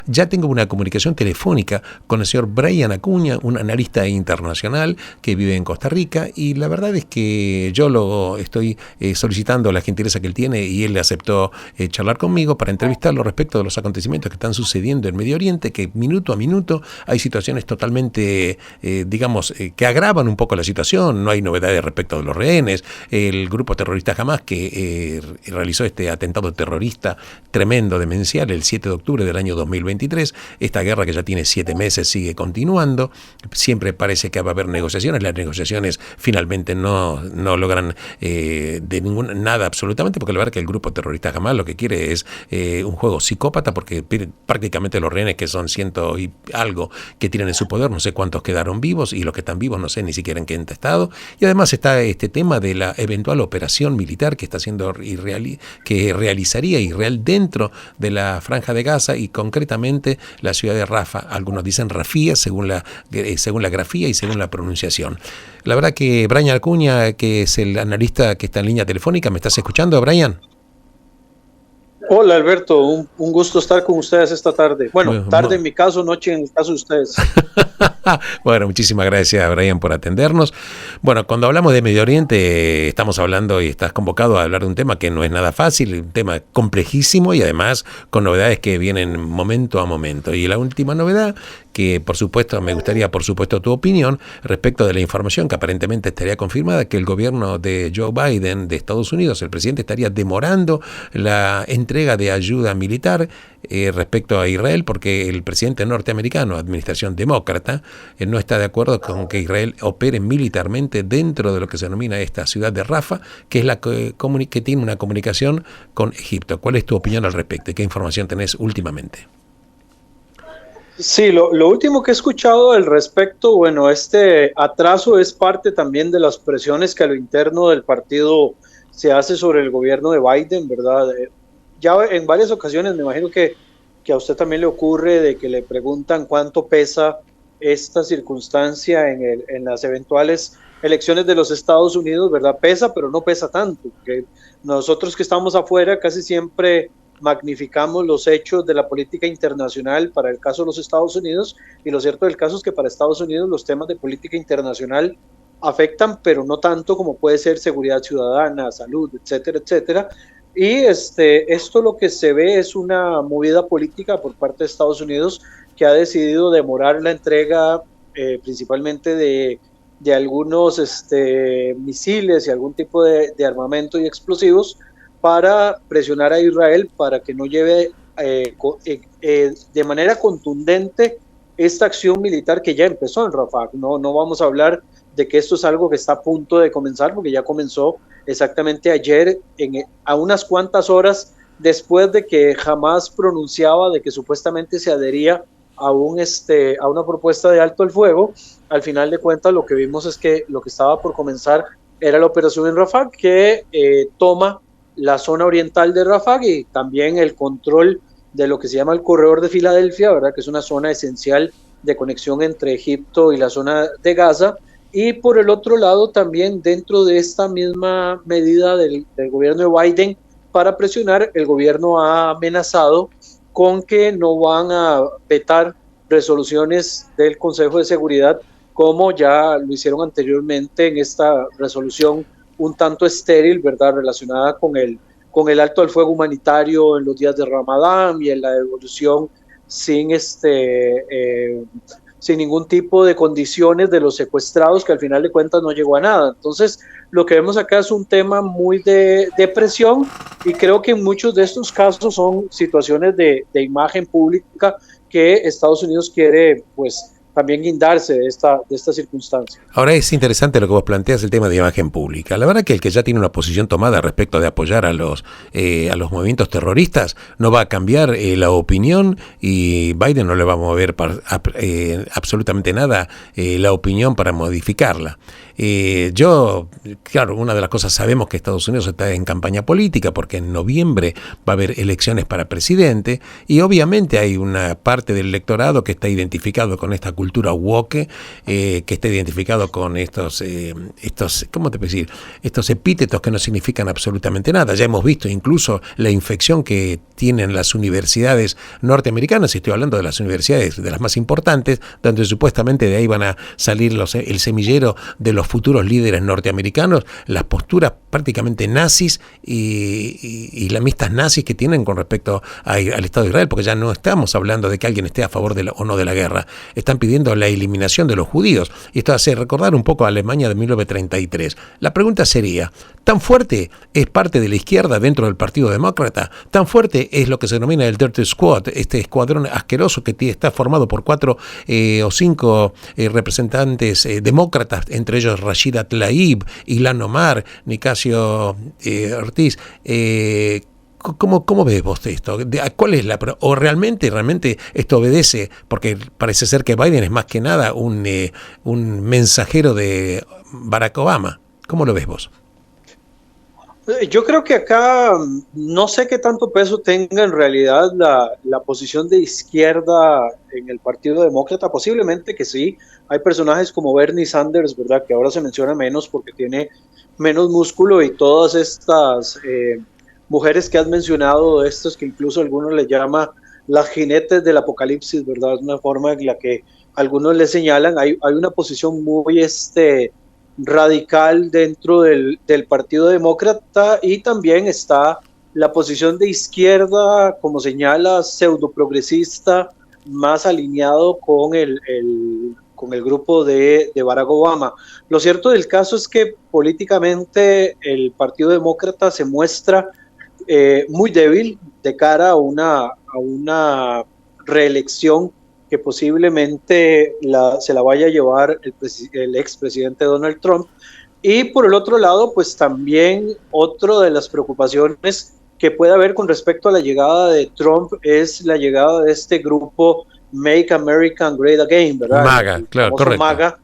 Ya tengo una comunicación telefónica con el señor Brian Acuña, un analista internacional que vive en Costa Rica, y la verdad es que yo lo estoy solicitando la gentileza que él tiene, y él aceptó charlar conmigo para entrevistarlo respecto de los acontecimientos que están sucediendo en Medio Oriente, que minuto a minuto hay situaciones totalmente, que agravan un poco la situación. No hay novedades respecto de los rehenes. El grupo terrorista Hamas, que realizó este atentado terrorista tremendo, demencial, el 7 de octubre del año 2023, esta guerra que ya tiene 7 meses sigue continuando. Siempre parece que va a haber negociaciones. Las negociaciones finalmente no logran nada absolutamente, porque la verdad que el grupo terrorista Hamas lo que quiere es un juego psicópata, porque prácticamente los rehenes, que son 100 y algo que tienen en su poder, no sé cuántos quedaron vivos, y los que están vivos no sé ni siquiera en qué estado. Y además está este tema de la eventual operación militar que está haciendo que realizaría Israel dentro de la Franja de Gaza, y concretamente la ciudad de Rafa. Algunos dicen Rafía según la grafía y según la pronunciación. La verdad que Brian Acuña, que es el analista que está en línea telefónica, ¿me estás escuchando, Brian? Hola Alberto, un gusto estar con ustedes esta tarde. Bueno, tarde en mi caso, noche en el caso de ustedes. Bueno, muchísimas gracias, Brian, por atendernos. Bueno, cuando hablamos de Medio Oriente, estamos hablando y estás convocado a hablar de un tema que no es nada fácil, un tema complejísimo, y además con novedades que vienen momento a momento. Y la última novedad, que por supuesto me gustaría, tu opinión respecto de la información que aparentemente estaría confirmada, que el gobierno de Joe Biden de Estados Unidos, el presidente, estaría demorando la entrega de ayuda militar respecto a Israel, porque el presidente norteamericano, administración demócrata, no está de acuerdo con que Israel opere militarmente dentro de lo que se denomina esta ciudad de Rafa, que es la que tiene una comunicación con Egipto. ¿Cuál es tu opinión al respecto? ¿Qué información tenés últimamente? Sí, lo último que he escuchado al respecto, bueno, este atraso es parte también de las presiones que a lo interno del partido se hace sobre el gobierno de Biden, ¿verdad? Ya en varias ocasiones, me imagino que a usted también le ocurre, de que le preguntan cuánto pesa esta circunstancia en las eventuales elecciones de los Estados Unidos, ¿verdad? Pesa, pero no pesa tanto, porque nosotros que estamos afuera casi siempre magnificamos los hechos de la política internacional para el caso de los Estados Unidos, y lo cierto del caso es que para Estados Unidos los temas de política internacional afectan, pero no tanto como puede ser seguridad ciudadana, salud, etcétera, etcétera. Y esto lo que se ve es una movida política por parte de Estados Unidos, que ha decidido demorar la entrega principalmente de algunos misiles y algún tipo de armamento y explosivos, para presionar a Israel para que no lleve de manera contundente esta acción militar que ya empezó en Rafah. No vamos a hablar de que esto es algo que está a punto de comenzar, porque ya comenzó exactamente ayer, a unas cuantas horas después de que Hamas pronunciaba de que supuestamente se adhería a una propuesta de alto el fuego. Al final de cuentas, lo que vimos es que lo que estaba por comenzar era la operación en Rafah, que toma la zona oriental de Rafah y también el control de lo que se llama el corredor de Filadelfia, ¿verdad? Que es una zona esencial de conexión entre Egipto y la zona de Gaza. Y por el otro lado, también dentro de esta misma medida del gobierno de Biden para presionar, el gobierno ha amenazado con que no van a vetar resoluciones del Consejo de Seguridad, como ya lo hicieron anteriormente en esta resolución un tanto estéril, ¿verdad?, relacionada con el alto al fuego humanitario en los días de Ramadán y en la devolución sin ningún tipo de condiciones de los secuestrados, que al final de cuentas no llegó a nada. Entonces, lo que vemos acá es un tema muy de presión, y creo que en muchos de estos casos son situaciones de imagen pública que Estados Unidos quiere, pues, también guindarse de esta circunstancia. Ahora es interesante lo que vos planteas, el tema de imagen pública. La verdad que el que ya tiene una posición tomada respecto de apoyar a los movimientos terroristas no va a cambiar la opinión, y Biden no le va a mover absolutamente nada la opinión para modificarla. Claro, una de las cosas, sabemos que Estados Unidos está en campaña política, porque en noviembre va a haber elecciones para presidente, y obviamente hay una parte del electorado que está identificado con esta cultura woke que está identificado con estos, ¿cómo te puedo decir? Estos epítetos que no significan absolutamente nada. Ya hemos visto incluso la infección que tienen las universidades norteamericanas, y estoy hablando de las universidades de las más importantes, donde supuestamente de ahí van a salir el semillero de los futuros líderes norteamericanos, las posturas prácticamente nazis y islamistas nazis que tienen con respecto al Estado de Israel, porque ya no estamos hablando de que alguien esté a favor o no de la guerra, están pidiendo la eliminación de los judíos, y esto hace recordar un poco a Alemania de 1933. La pregunta sería, ¿tan fuerte es parte de la izquierda dentro del Partido Demócrata? ¿Tan fuerte es lo que se denomina el Dirty Squad, este escuadrón asqueroso que está formado por 4 o 5 representantes demócratas, entre ellos Rashida Tlaib, Ilhan Omar, Nicasio Ortiz? ¿Cómo ves vos esto? ¿Cuál es o realmente esto obedece? Porque parece ser que Biden es más que nada un mensajero de Barack Obama. ¿Cómo lo ves vos? Yo creo que acá no sé qué tanto peso tenga en realidad la posición de izquierda en el Partido Demócrata. Posiblemente que sí. Hay personajes como Bernie Sanders, ¿verdad?, que ahora se menciona menos porque tiene menos músculo, y todas estas mujeres que has mencionado, estos que incluso algunos le llaman las jinetes del apocalipsis, ¿verdad? Es una forma en la que algunos le señalan. Hay una posición muy radical dentro del Partido Demócrata, y también está la posición de izquierda, como señala, pseudo progresista, más alineado con el grupo de Barack Obama. Lo cierto del caso es que políticamente el Partido Demócrata se muestra muy débil de cara a una reelección que posiblemente se la vaya a llevar el expresidente Donald Trump. Y por el otro lado, pues también otra de las preocupaciones que puede haber con respecto a la llegada de Trump es la llegada de este grupo Make America Great Again, ¿verdad? MAGA, claro, correcto. MAGA.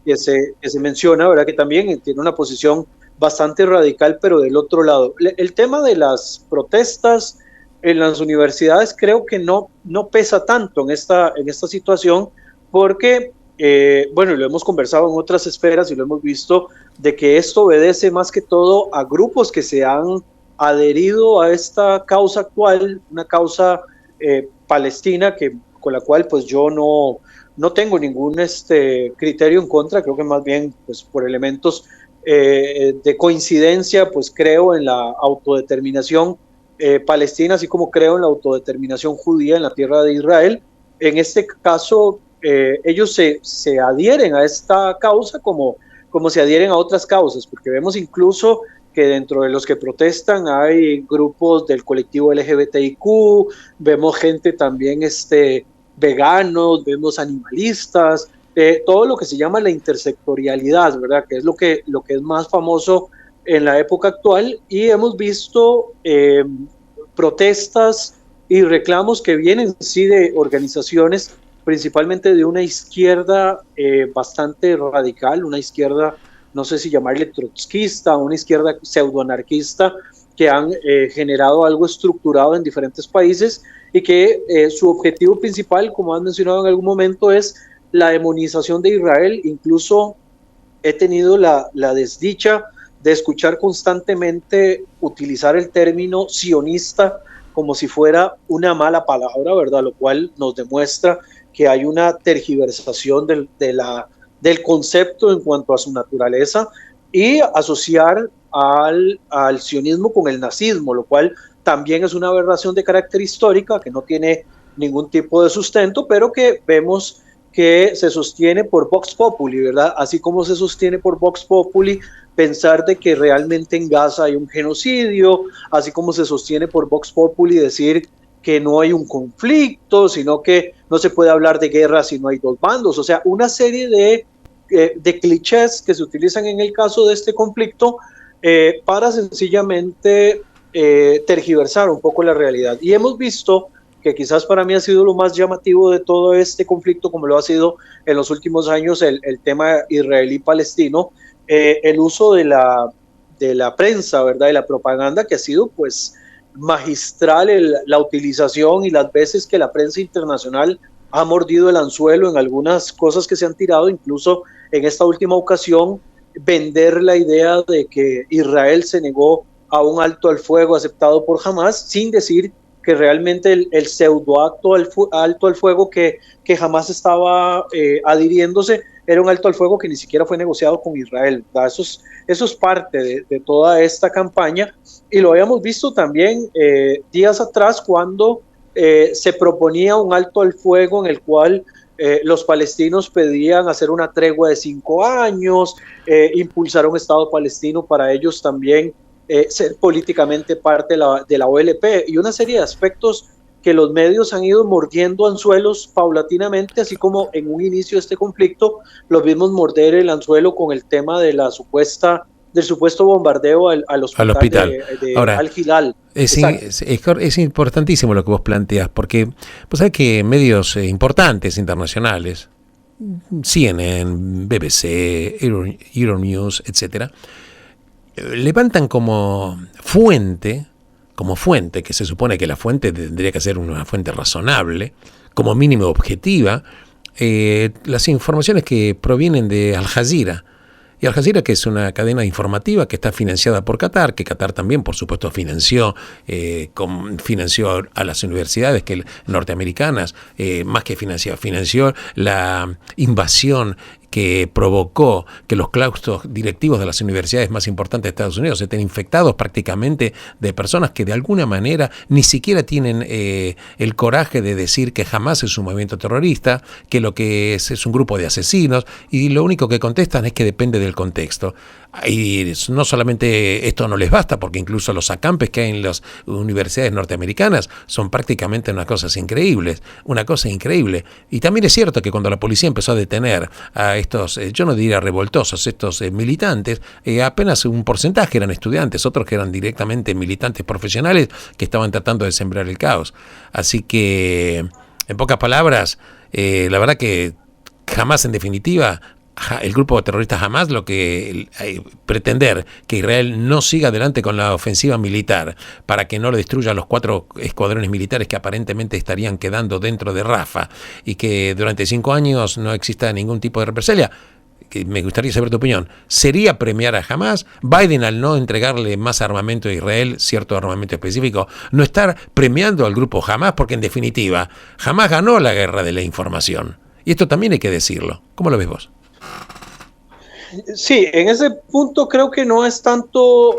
Que se menciona, ¿verdad?, que también tiene una posición bastante radical, pero del otro lado. El tema de las protestas en las universidades creo que no pesa tanto en esta situación, porque, bueno, lo hemos conversado en otras esferas y lo hemos visto, de que esto obedece más que todo a grupos que se han adherido a esta causa actual, una causa palestina, con la cual pues yo no tengo ningún criterio en contra. Creo que más bien pues por elementos de coincidencia pues creo en la autodeterminación palestina, así como creo en la autodeterminación judía en la tierra de Israel. En este caso ellos se adhieren a esta causa como se adhieren a otras causas, porque vemos incluso que dentro de los que protestan hay grupos del colectivo LGBTIQ, vemos gente también veganos, vemos animalistas, todo lo que se llama la intersectorialidad, ¿verdad?, que es lo que es más famoso en la época actual, y hemos visto protestas y reclamos que vienen sí de organizaciones, principalmente de una izquierda bastante radical, una izquierda, no sé si llamarle trotskista, una izquierda pseudoanarquista, que han generado algo estructurado en diferentes países, y que su objetivo principal, como han mencionado en algún momento, es la demonización de Israel. Incluso he tenido la desdicha de escuchar constantemente utilizar el término sionista como si fuera una mala palabra, ¿verdad?, lo cual nos demuestra que hay una tergiversación del concepto en cuanto a su naturaleza, y asociar al sionismo con el nazismo, lo cual también es una aberración de carácter histórica que no tiene ningún tipo de sustento, pero que vemos que se sostiene por Vox Populi, ¿verdad? Así como se sostiene por Vox Populi pensar de que realmente en Gaza hay un genocidio, así como se sostiene por Vox Populi decir que no hay un conflicto, sino que no se puede hablar de guerra si no hay dos bandos. O sea, una serie de clichés que se utilizan en el caso de este conflicto para sencillamente tergiversar un poco la realidad. Y hemos visto que quizás para mí ha sido lo más llamativo de todo este conflicto, como lo ha sido en los últimos años el tema israelí-palestino, el uso de la prensa, ¿verdad?, y la propaganda, que ha sido pues magistral la utilización y las veces que la prensa internacional ha mordido el anzuelo en algunas cosas que se han tirado, incluso en esta última ocasión, vender la idea de que Israel se negó a un alto al fuego aceptado por Hamas, sin decir que realmente el pseudoacto alto al fuego que Hamas estaba adhiriéndose era un alto al fuego que ni siquiera fue negociado con Israel. Eso es parte de toda esta campaña, y lo habíamos visto también días atrás cuando se proponía un alto al fuego en el cual los palestinos pedían hacer una tregua de 5 años, impulsar un Estado palestino para ellos también ser políticamente parte de la OLP, y una serie de aspectos que los medios han ido mordiendo anzuelos paulatinamente, así como en un inicio de este conflicto los vimos morder el anzuelo con el tema de del supuesto bombardeo al hospital. De Ahora, Al-Hilal. es importantísimo lo que vos planteás, porque vos sabés que medios importantes internacionales, CNN, BBC, Euronews, etcétera, levantan como fuente, que se supone que la fuente tendría que ser una fuente razonable, como mínimo objetiva, las informaciones que provienen de Al Jazeera. Y Al Jazeera, que es una cadena informativa que está financiada por Qatar, que Qatar también, por supuesto, financió a las universidades norteamericanas, más que financió la invasión que provocó que los claustros directivos de las universidades más importantes de Estados Unidos estén infectados prácticamente de personas que de alguna manera ni siquiera tienen el coraje de decir que Hamas es un movimiento terrorista, que lo que es un grupo de asesinos, y lo único que contestan es que depende del contexto. Y no solamente esto no les basta, porque incluso los acampes que hay en las universidades norteamericanas son prácticamente una cosa increíble. Y también es cierto que cuando la policía empezó a detener a estos, yo no diría revoltosos, estos militantes, apenas un porcentaje eran estudiantes, otros que eran directamente militantes profesionales que estaban tratando de sembrar el caos. Así que, en pocas palabras, la verdad que jamás, en definitiva, el grupo terrorista Hamas, lo que pretender que Israel no siga adelante con la ofensiva militar para que no le destruya los 4 escuadrones militares que aparentemente estarían quedando dentro de Rafah, y que durante 5 años no exista ningún tipo de represalia, que me gustaría saber tu opinión, ¿sería premiar a Hamas? Biden, al no entregarle más armamento a Israel, cierto armamento específico, no estar premiando al grupo Hamas, porque en definitiva Hamas ganó la guerra de la información, y esto también hay que decirlo. ¿Cómo lo ves vos? Sí, en ese punto creo que no es tanto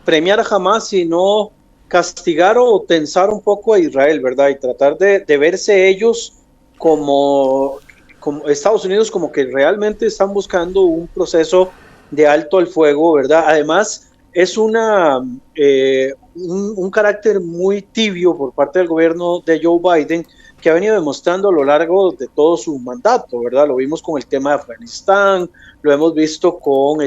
premiar a Hamas, sino castigar o tensar un poco a Israel, ¿verdad? Y tratar de verse ellos como Estados Unidos, como que realmente están buscando un proceso de alto al fuego, ¿verdad? Además, es un carácter muy tibio por parte del gobierno de Joe Biden, que ha venido demostrando a lo largo de todo su mandato, ¿verdad? Lo vimos con el tema de Afganistán, lo hemos visto con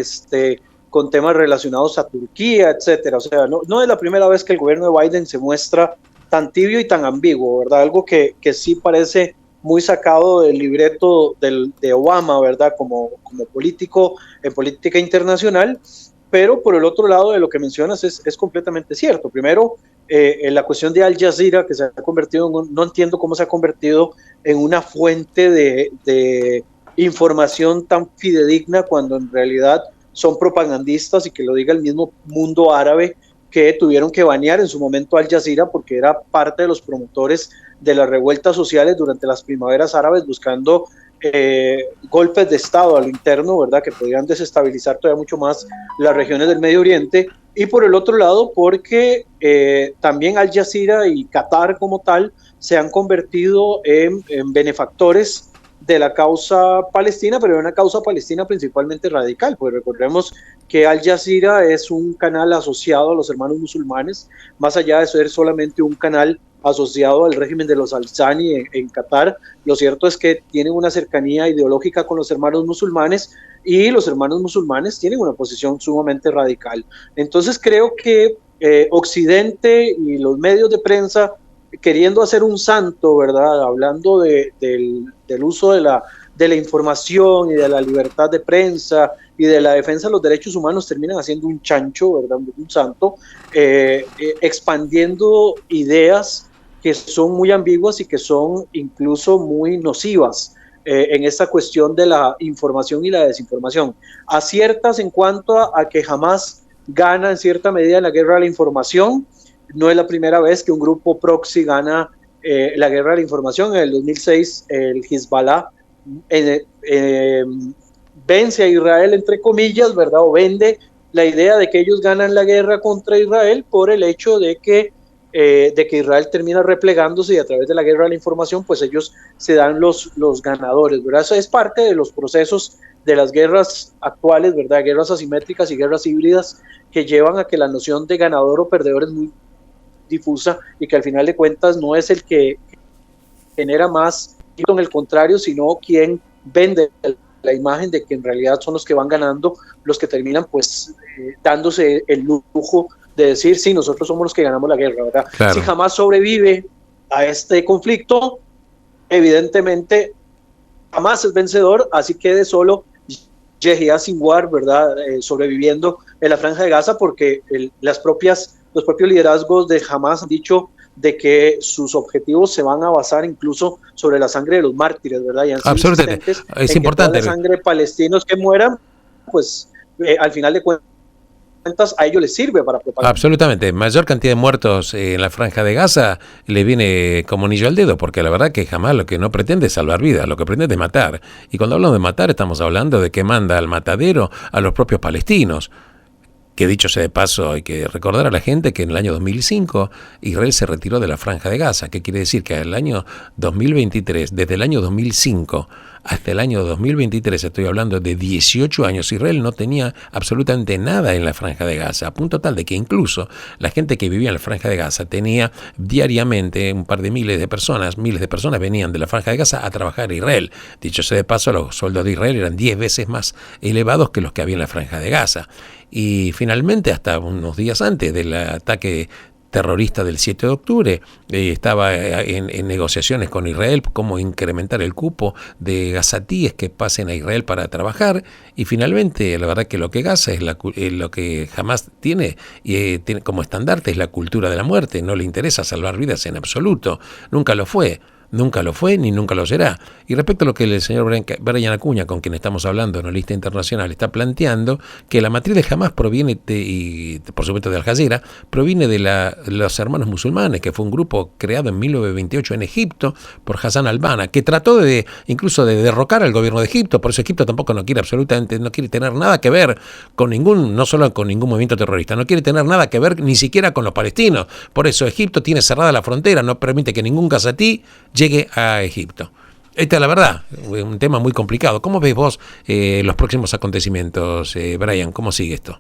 temas relacionados a Turquía, etcétera. O sea, no es la primera vez que el gobierno de Biden se muestra tan tibio y tan ambiguo, ¿verdad? Algo que sí parece muy sacado del libreto de Obama, ¿verdad? Como político en política internacional. Pero por el otro lado de lo que mencionas es completamente cierto. Primero, en la cuestión de Al Jazeera, que se ha convertido no entiendo cómo se ha convertido en una fuente de información tan fidedigna, cuando en realidad son propagandistas, y que lo diga el mismo mundo árabe, que tuvieron que banear en su momento Al Jazeera porque era parte de los promotores de las revueltas sociales durante las primaveras árabes, buscando golpes de Estado a lo interno, ¿verdad?, que podrían desestabilizar todavía mucho más las regiones del Medio Oriente. Y por el otro lado, porque también Al Jazeera y Qatar como tal se han convertido en benefactores de la causa palestina, pero de una causa palestina principalmente radical, pues recordemos que Al Jazeera es un canal asociado a los hermanos musulmanes, más allá de ser solamente un canal asociado al régimen de los Al-Thani en Qatar. Lo cierto es que tienen una cercanía ideológica con los hermanos musulmanes, y los hermanos musulmanes tienen una posición sumamente radical. Entonces creo que Occidente y los medios de prensa, queriendo hacer un santo, ¿verdad?, hablando del uso de la información y de la libertad de prensa y de la defensa de los derechos humanos, terminan haciendo un chancho, ¿verdad?, un santo, expandiendo ideas que son muy ambiguas y que son incluso muy nocivas en esta cuestión de la información y la desinformación. Aciertas en cuanto a que Hamas gana en cierta medida en la guerra de la información. No es la primera vez que un grupo proxy gana la guerra de la información. En el 2006 el Hezbollah vence a Israel, entre comillas, ¿verdad? O vende la idea de que ellos ganan la guerra contra Israel por el hecho de que Israel termina replegándose y a través de la guerra de la información, pues ellos se dan los ganadores, ¿verdad? Eso es parte de los procesos de las guerras actuales, ¿verdad? Guerras asimétricas y guerras híbridas que llevan a que la noción de ganador o perdedor es muy difusa y que al final de cuentas no es el que genera más, en el contrario, sino quien vende la imagen de que en realidad son los que van ganando, los que terminan pues dándose el lujo de decir, sí, nosotros somos los que ganamos la guerra, ¿verdad? Claro. Si Hamas sobrevive a este conflicto, evidentemente Hamas es vencedor, así quede solo Yahya Sinwar, ¿verdad? Sobreviviendo en la Franja de Gaza, porque los propios liderazgos de Hamas han dicho de que sus objetivos se van a basar incluso sobre la sangre de los mártires, ¿verdad? Y absolutamente, es importante. Que toda la sangre de palestinos que mueran, pues al final de cuentas a ellos les sirve para propagar. Absolutamente, mayor cantidad de muertos en la Franja de Gaza le viene como anillo al dedo, porque la verdad que jamás lo que no pretende es salvar vidas, lo que pretende es matar. Y cuando hablamos de matar estamos hablando de que manda al matadero a los propios palestinos. Que dicho sea de paso, hay que recordar a la gente que en el año 2005 Israel se retiró de la Franja de Gaza. ¿Qué quiere decir? Que en el año 2023, desde el año 2005 hasta el año 2023, estoy hablando de 18 años, Israel no tenía absolutamente nada en la Franja de Gaza, a punto tal de que incluso la gente que vivía en la Franja de Gaza tenía diariamente un par de miles de personas venían de la Franja de Gaza a trabajar en Israel. Dicho sea de paso, los sueldos de Israel eran 10 veces más elevados que los que había en la Franja de Gaza. Y finalmente, hasta unos días antes del ataque terrorista del 7 de octubre, estaba en negociaciones con Israel cómo incrementar el cupo de gazatíes que pasen a Israel para trabajar, y finalmente la verdad que lo que Gaza es lo que Hamas tiene como estandarte es la cultura de la muerte. No le interesa salvar vidas en absoluto, nunca lo fue ni nunca lo será. Y respecto a lo que el señor Brian Acuña, con quien estamos hablando, analista internacional, está planteando, que la matriz de Hamas proviene y por supuesto de Al Jazeera, proviene de los hermanos musulmanes, que fue un grupo creado en 1928 en Egipto por Hassan al-Banna, que trató incluso de derrocar al gobierno de Egipto. Por eso Egipto tampoco no quiere tener nada que ver con no solo con ningún movimiento terrorista, no quiere tener nada que ver ni siquiera con los palestinos. Por eso Egipto tiene cerrada la frontera, no permite que ningún gazatí llegue a Egipto. Esta es la verdad, un tema muy complicado. ¿Cómo ves vos los próximos acontecimientos, Brian? ¿Cómo sigue esto?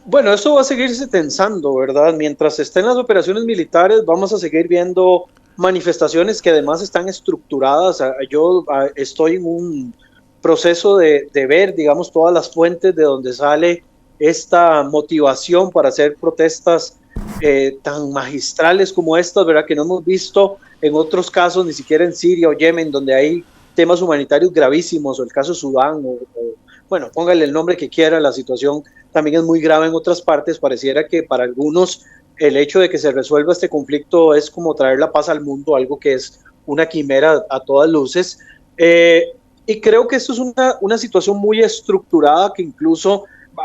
Bueno, esto va a seguirse tensando, ¿verdad? Mientras estén las operaciones militares, vamos a seguir viendo manifestaciones que además están estructuradas. Yo estoy en un proceso de ver, digamos, todas las fuentes de donde sale esta motivación para hacer protestas tan magistrales como estas, ¿verdad? Que no hemos visto en otros casos, ni siquiera en Siria o Yemen, donde hay temas humanitarios gravísimos, o el caso de Sudán, bueno, póngale el nombre que quiera, la situación también es muy grave en otras partes. Pareciera que para algunos el hecho de que se resuelva este conflicto es como traer la paz al mundo, algo que es una quimera a todas luces. Y creo que esto es una situación muy estructurada que incluso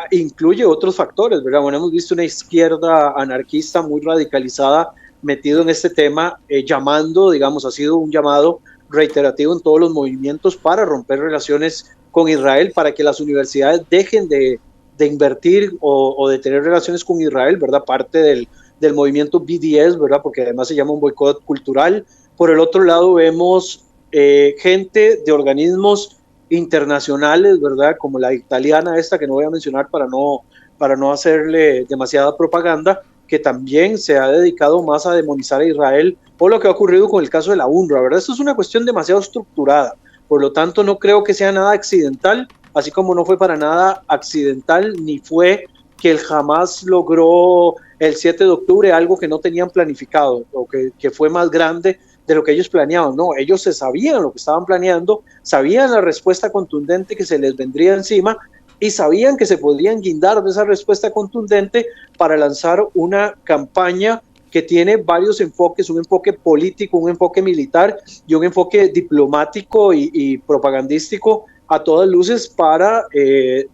incluye otros factores, ¿verdad? Bueno, hemos visto una izquierda anarquista muy radicalizada metido en este tema, llamando, digamos, ha sido un llamado reiterativo en todos los movimientos para romper relaciones con Israel, para que las universidades dejen de invertir o de tener relaciones con Israel, ¿verdad? Parte del movimiento BDS, ¿verdad? Porque además se llama un boicot cultural. Por el otro lado vemos gente de organismos internacionales, ¿verdad? Como la italiana esta, que no voy a mencionar para no hacerle demasiada propaganda, que también se ha dedicado más a demonizar a Israel, o lo que ha ocurrido con el caso de la UNRWA, ¿verdad? Esto es una cuestión demasiado estructurada, por lo tanto no creo que sea nada accidental, así como no fue para nada accidental, ni fue que el Hamas logró el 7 de octubre algo que no tenían planificado, o que fue más grande de lo que ellos planeaban. No, ellos se sabían lo que estaban planeando, sabían la respuesta contundente que se les vendría encima y sabían que se podían guindar de esa respuesta contundente para lanzar una campaña que tiene varios enfoques, un enfoque político, un enfoque militar y un enfoque diplomático y propagandístico a todas luces para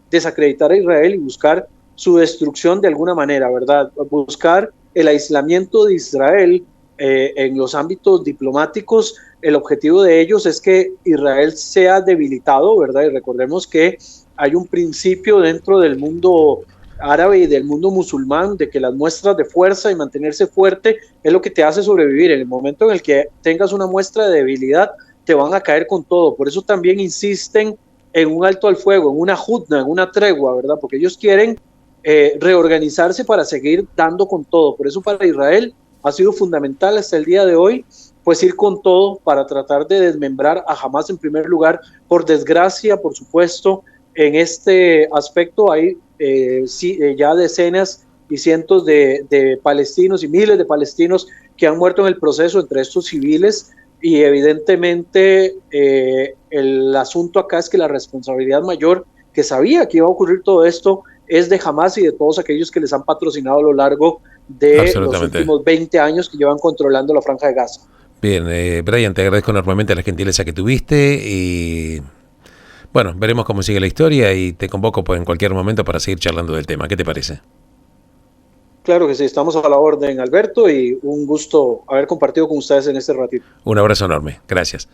desacreditar a Israel y buscar su destrucción de alguna manera, ¿verdad? Buscar el aislamiento de Israel en los ámbitos diplomáticos. El objetivo de ellos es que Israel sea debilitado, ¿verdad? Y recordemos que hay un principio dentro del mundo árabe y del mundo musulmán de que las muestras de fuerza y mantenerse fuerte es lo que te hace sobrevivir. En el momento en el que tengas una muestra de debilidad, te van a caer con todo. Por eso también insisten en un alto al fuego, en una hudna, en una tregua, ¿verdad? Porque ellos quieren reorganizarse para seguir dando con todo. Por eso para Israel ha sido fundamental hasta el día de hoy, pues ir con todo para tratar de desmembrar a Hamas en primer lugar. Por desgracia, por supuesto, en este aspecto hay ya decenas y cientos de palestinos y miles de palestinos que han muerto en el proceso, entre estos civiles, y evidentemente el asunto acá es que la responsabilidad mayor, que sabía que iba a ocurrir todo esto, es de Hamas y de todos aquellos que les han patrocinado a lo largo de los últimos 20 años que llevan controlando la Franja de Gaza. Bien, Brian, te agradezco enormemente la gentileza que tuviste y bueno, veremos cómo sigue la historia y te convoco en cualquier momento para seguir charlando del tema. ¿Qué te parece? Claro que sí, estamos a la orden, Alberto, y un gusto haber compartido con ustedes en este ratito. Un abrazo enorme, gracias.